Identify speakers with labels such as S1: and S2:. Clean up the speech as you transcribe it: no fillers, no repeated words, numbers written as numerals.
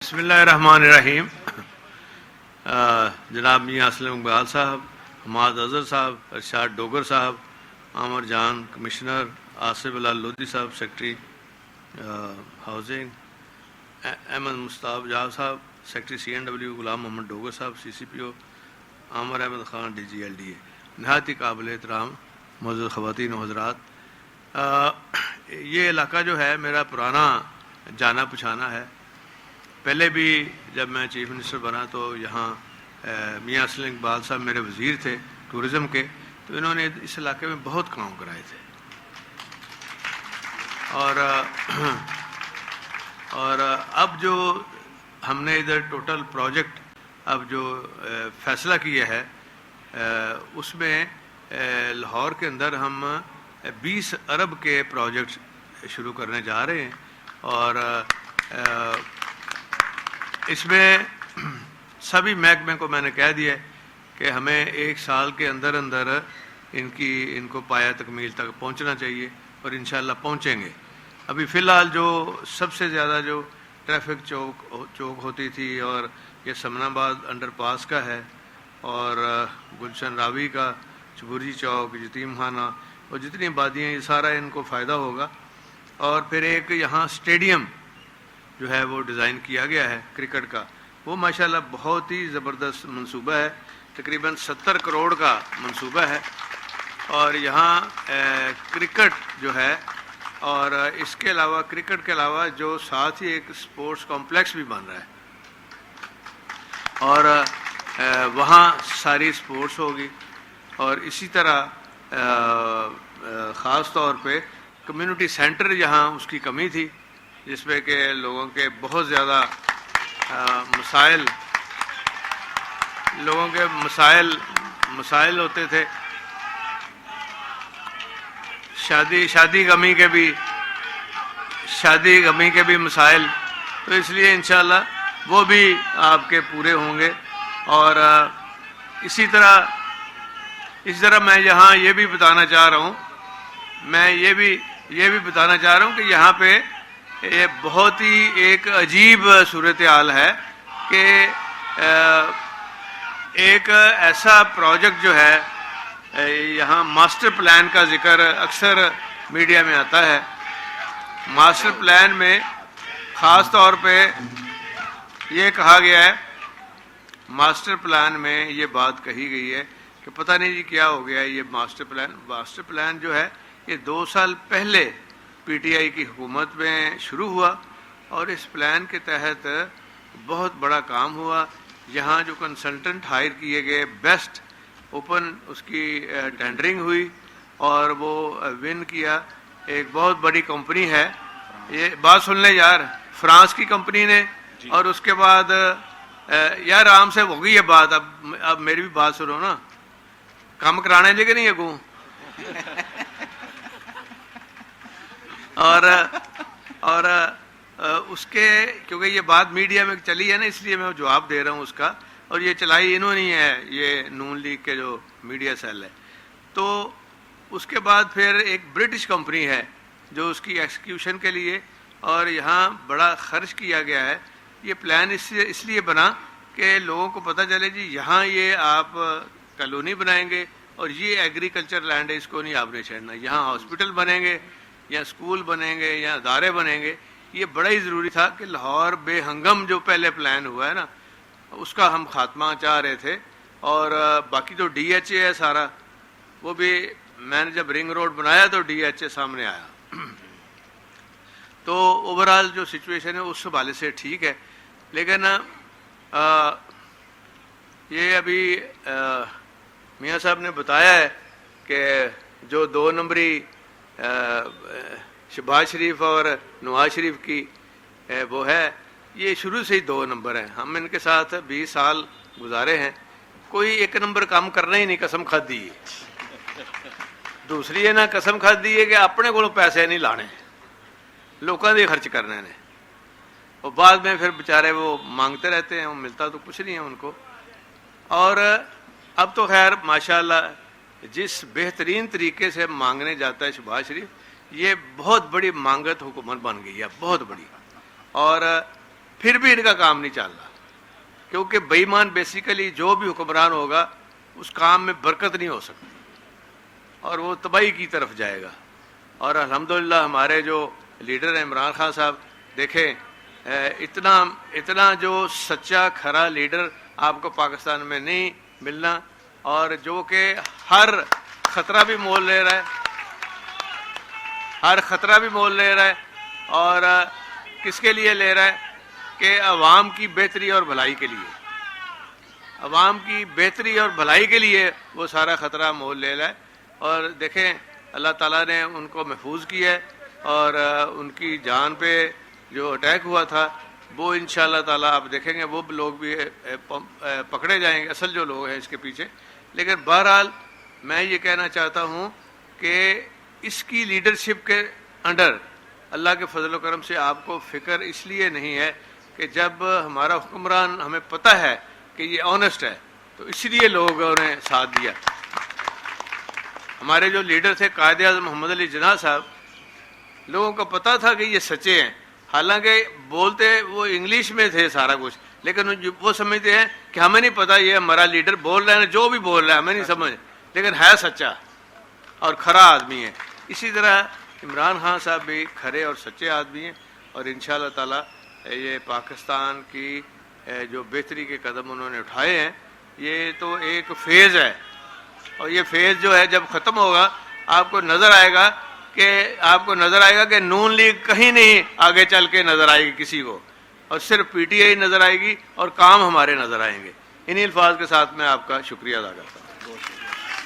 S1: बिस्मिल्लाहिर्रहमानिर्रहीम। जनाब मियाँ असलम इकबाल साहब, हमाद अज़हर साहब, अरशाद डोगर साहब, आमर जान कमिश्नर, आसिफ अलाल लोधी साहब सेक्रेटरी हाउसिंग, अहमद मुस्ताब जाव साहब सेक्रेटरी CNW, गुलाम मोहम्मद डोगर साहब CCPO, आमर अहमद ख़ान DGLDA, नहायत ही काबिल एहतराम मौजूद ख़वातीन व हज़रात, ये इलाका जो है मेरा पुराना जाना पछाना है। पहले भी जब मैं चीफ मिनिस्टर बना तो यहाँ मियाँ असलम इकबाल साहब मेरे वज़ीर थे टूरिज़म के, तो इन्होंने इस इलाके में बहुत काम कराए थे। और अब जो हमने इधर टोटल प्रोजेक्ट अब जो फ़ैसला किया है उसमें लाहौर के अंदर हम 20 अरब के प्रोजेक्ट शुरू करने जा रहे हैं। और इसमें सभी महकमे को मैंने कह दिया कि हमें 1 साल के अंदर अंदर इनको पाया तकमील तक पहुंचना चाहिए और इंशाअल्लाह पहुंचेंगे। अभी फ़िलहाल जो सबसे ज़्यादा जो ट्रैफिक चौक होती थी और ये समनाबाद अंडरपास का है और गुलशन रावी का चबूरी चौक, यतीम खाना और जितनी आबादियाँ, ये सारा इनको फ़ायदा होगा। और फिर एक यहाँ स्टेडियम जो है वो डिज़ाइन किया गया है क्रिकेट का, वो माशाल्लाह बहुत ही ज़बरदस्त मंसूबा है, तकरीबन 70 करोड़ का मंसूबा है। और यहाँ क्रिकेट जो है और इसके अलावा क्रिकेट के अलावा जो साथ ही एक स्पोर्ट्स कॉम्प्लेक्स भी बन रहा है और वहाँ सारी स्पोर्ट्स होगी। और इसी तरह ख़ास तौर पे कम्युनिटी सेंटर यहाँ उसकी कमी थी, जिसमें कि लोगों के बहुत ज़्यादा मसाइल होते थे, शादी गमी के भी मसाइल, तो इसलिए इंशाअल्लाह वो भी आपके पूरे होंगे। और इसी तरह मैं यहाँ ये भी बताना चाह रहा हूँ कि यहाँ पे ये बहुत ही एक अजीब सूरत हाल है कि एक ऐसा प्रोजेक्ट जो है, यहाँ मास्टर प्लान का जिक्र अक्सर मीडिया में आता है। मास्टर प्लान में ख़ास तौर पे ये कहा गया है, मास्टर प्लान में ये बात कही गई है कि पता नहीं जी क्या हो गया। ये मास्टर प्लान जो है ये 2 साल पहले PTI की हुकूमत में शुरू हुआ और इस प्लान के तहत बहुत बड़ा काम हुआ। यहाँ जो कंसल्टेंट हायर किए गए, बेस्ट ओपन उसकी टेंडरिंग हुई और वो विन किया। एक बहुत बड़ी कंपनी है, ये बात सुन लें यार, फ्रांस की कंपनी ने। और उसके बाद यार आराम से हो गई ये बात, अब मेरी भी बात सुनो ना, काम कराने लेके नहीं है को और उसके क्योंकि ये बात मीडिया में चली है ना, इसलिए मैं जवाब दे रहा हूँ उसका। और ये चलाई इन्होंने ही है, ये नून लीग के जो मीडिया सेल है। तो उसके बाद फिर एक ब्रिटिश कंपनी है जो उसकी एक्सिक्यूशन के लिए, और यहाँ बड़ा खर्च किया गया है। ये प्लान इसलिए बना कि लोगों को पता चले जी यहाँ ये आप कॉलोनी बनाएंगे और ये एग्रीकल्चर लैंड है, इसको नहीं आपने छेड़ना। यहाँ हॉस्पिटल बनेंगे या स्कूल बनेंगे या अदारे बनेंगे। ये बड़ा ही ज़रूरी था कि लाहौर बेहंगम जो पहले प्लान हुआ है ना, उसका हम खात्मा चाह रहे थे। और बाकी तो DHA है सारा, वो भी मैंने जब रिंग रोड बनाया तो DHA सामने आया। तो ओवरऑल जो सिचुएशन है उस हवाले से ठीक है। लेकिन ये अभी मियाँ साहब ने बताया है कि जो 2 नंबरी शहबाज शरीफ और नवाज शरीफ की वो है, ये शुरू से ही 2 नंबर हैं। हम इनके साथ 20 साल गुजारे हैं, कोई 1 नंबर काम करना ही नहीं, कसम खादी है। दूसरी है ना, कसम खादी है कि अपने को पैसे नहीं लाने, लोगों के खर्च करने ने, और बाद में फिर बेचारे वो मांगते रहते हैं, वो मिलता तो कुछ नहीं है उनको। और अब तो खैर माशाल्लाह जिस बेहतरीन तरीके से मांगने जाता है शहबाज शरीफ, ये बहुत बड़ी मांगत हुकूमत बन गई है, बहुत बड़ी। और پھر بھی ان کا کام نہیں چل رہا، کیونکہ بے ایمان بیسیکلی جو بھی حکمران ہوگا اس کام میں برکت نہیں ہو سکتی اور وہ تباہی کی طرف جائے گا۔ اور الحمدللہ ہمارے جو لیڈر ہیں عمران خان صاحب، دیکھیں اتنا جو سچا کھرا لیڈر آپ کو پاکستان میں نہیں ملنا، اور جو کہ ہر خطرہ بھی مول لے رہا ہے، ہر خطرہ بھی مول لے رہا ہے، اور کس کے لیے لے رہا ہے کہ عوام کی بہتری اور بھلائی کے لیے، عوام کی بہتری اور بھلائی کے لیے وہ سارا خطرہ مول لے رہا ہے۔ اور دیکھیں اللہ تعالیٰ نے ان کو محفوظ کیا ہے، اور ان کی جان پہ جو اٹیک ہوا تھا وہ انشاءاللہ تعالیٰ آپ دیکھیں گے وہ لوگ بھی پکڑے جائیں گے، اصل جو لوگ ہیں اس کے پیچھے۔ لیکن بہرحال میں یہ کہنا چاہتا ہوں کہ اس کی لیڈرشپ کے انڈر اللہ کے فضل و کرم سے آپ کو فکر اس لیے نہیں ہے کہ جب ہمارا حکمران ہمیں پتہ ہے کہ یہ آنیسٹ ہے تو اس لیے لوگوں نے ساتھ دیا۔ ہمارے جو لیڈر تھے قائد اعظم محمد علی جناح صاحب، لوگوں کو پتہ تھا کہ یہ سچے ہیں، حالانکہ بولتے وہ انگلش میں تھے سارا کچھ، لیکن وہ سمجھتے ہیں کہ ہمیں نہیں پتہ یہ ہمارا لیڈر بول رہا ہے، جو بھی بول رہا ہے ہمیں نہیں سمجھ، لیکن ہے سچا اور کھرا آدمی ہے۔ اسی طرح عمران خان صاحب بھی کھرے اور سچے آدمی ہیں، اور انشاءاللہ تعالیٰ یہ پاکستان کی جو بہتری کے قدم انہوں نے اٹھائے ہیں، یہ تو ایک فیز ہے، اور یہ فیز جو ہے جب ختم ہوگا آپ کو نظر آئے گا کہ نون لیگ کہیں نہیں آگے چل کے نظر آئے گی کسی کو، اور صرف پی ٹی آئی نظر آئے گی اور کام ہمارے نظر آئیں گے۔ انہی الفاظ کے ساتھ میں آپ کا شکریہ ادا کرتا ہوں۔